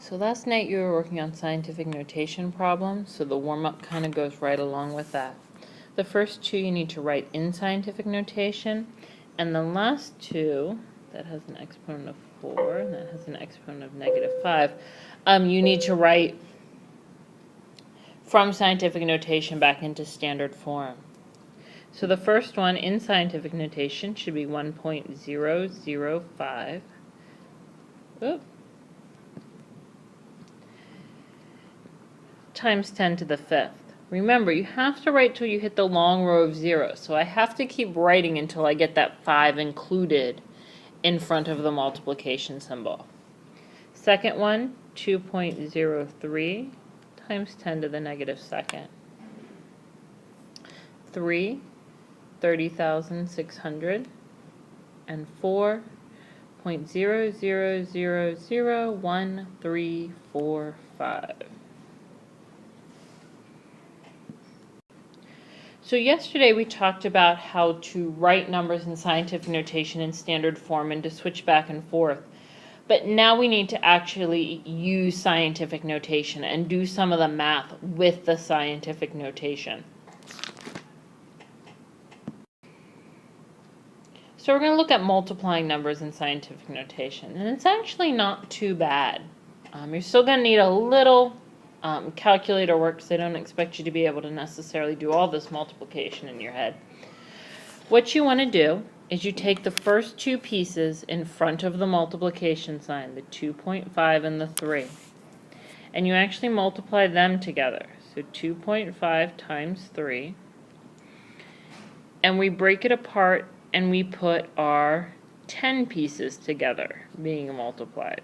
So last night you were working on scientific notation problems, so the warm-up kind of goes right along with that. The first two you need to write in scientific notation, and the last two, that has an exponent of 4, and that has an exponent of -5, you need to write from scientific notation back into standard form. So the first one in scientific notation should be 1.005. Times 10 to the 5th. Remember, you have to write till you hit the long row of zeros, so I have to keep writing until I get that 5 included in front of the multiplication symbol. Second one, 2.03 times 10 to the -2nd. 3, 30,600, and 4.00001345. So yesterday we talked about how to write numbers in scientific notation in standard form and to switch back and forth. But now we need to actually use scientific notation and do some of the math with the scientific notation. So we're going to look at multiplying numbers in scientific notation, and it's actually not too bad. You're still going to need a little calculator work, because I don't expect you to be able to necessarily do all this multiplication in your head. What you want to do is you take the first two pieces in front of the multiplication sign, the 2.5 and the 3, and you actually multiply them together. So 2.5 times 3, and we break it apart and we put our 10 pieces together being multiplied.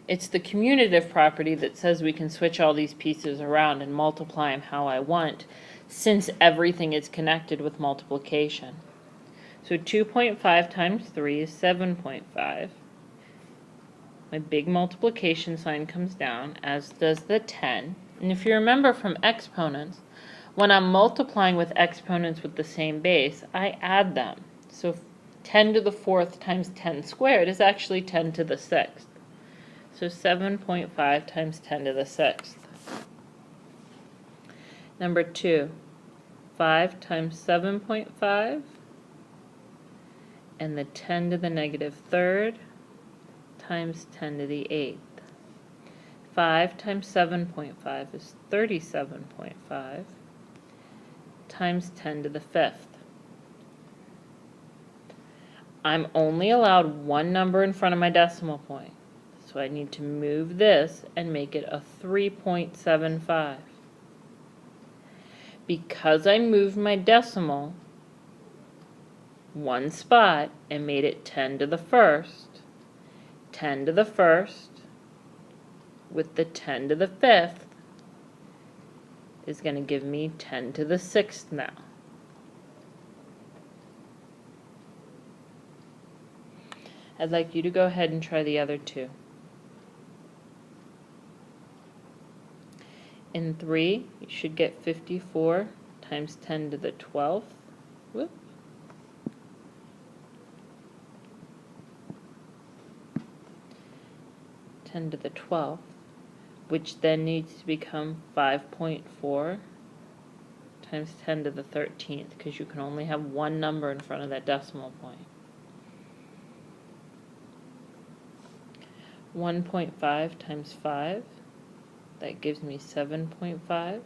It's the commutative property that says we can switch all these pieces around and multiply them how I want, since everything is connected with multiplication. So 2.5 times 3 is 7.5. My big multiplication sign comes down, as does the 10. And if you remember from exponents, when I'm multiplying with exponents with the same base, I add them. So 10 to the 4th times 10 squared is actually 10 to the 6th. So 7.5 times 10 to the 6th. Number 2, 5 times 7.5, and the 10 to the -3rd times 10 to the 8th. 5 times 7.5 is 37.5 times 10 to the 5th. I'm only allowed one number in front of my decimal point. So I need to move this and make it a 3.75. Because I moved my decimal one spot and made it 10 to the 1st, 10 to the 1st with the 10 to the 5th is going to give me 10 to the 6th now. I'd like you to go ahead and try the other two. In 3, you should get 54 times 10 to the 12th. Whoop. (10 to the 12th), which then needs to become 5.4 times 10 to the 13th, because you can only have one number in front of that decimal point. 1.5 times 5, that gives me 7.5.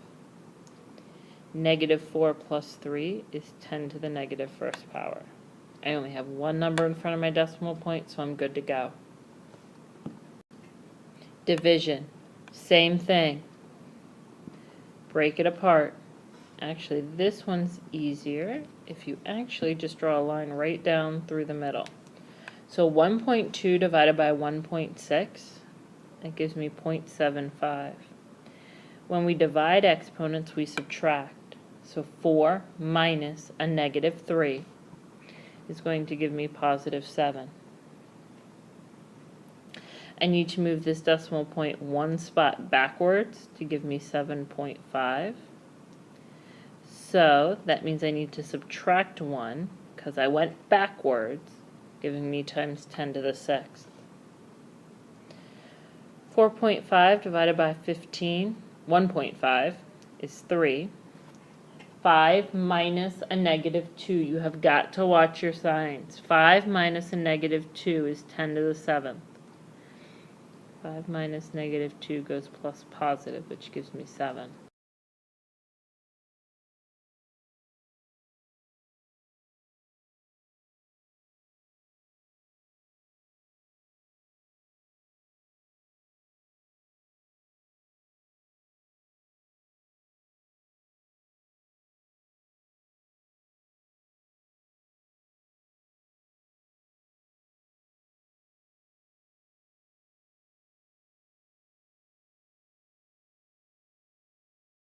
-4 plus 3 is 10 to the -1st power. I only have one number in front of my decimal point, so I'm good to go. Division, same thing. Break it apart. Actually, this one's easier if you actually just draw a line right down through the middle. So 1.2 divided by 1.6, that gives me 0.75. When we divide exponents, we subtract. So 4 minus a -3 is going to give me +7. I need to move this decimal point one spot backwards to give me 7.5. So that means I need to subtract 1 because I went backwards, giving me times 10 to the 6th. 4.5 divided by 15, 1.5 is 3. 5 minus a negative 2. You have got to watch your signs. 5 minus a negative 2 is 10 to the 7th. 5 minus negative 2 goes plus positive, which gives me 7.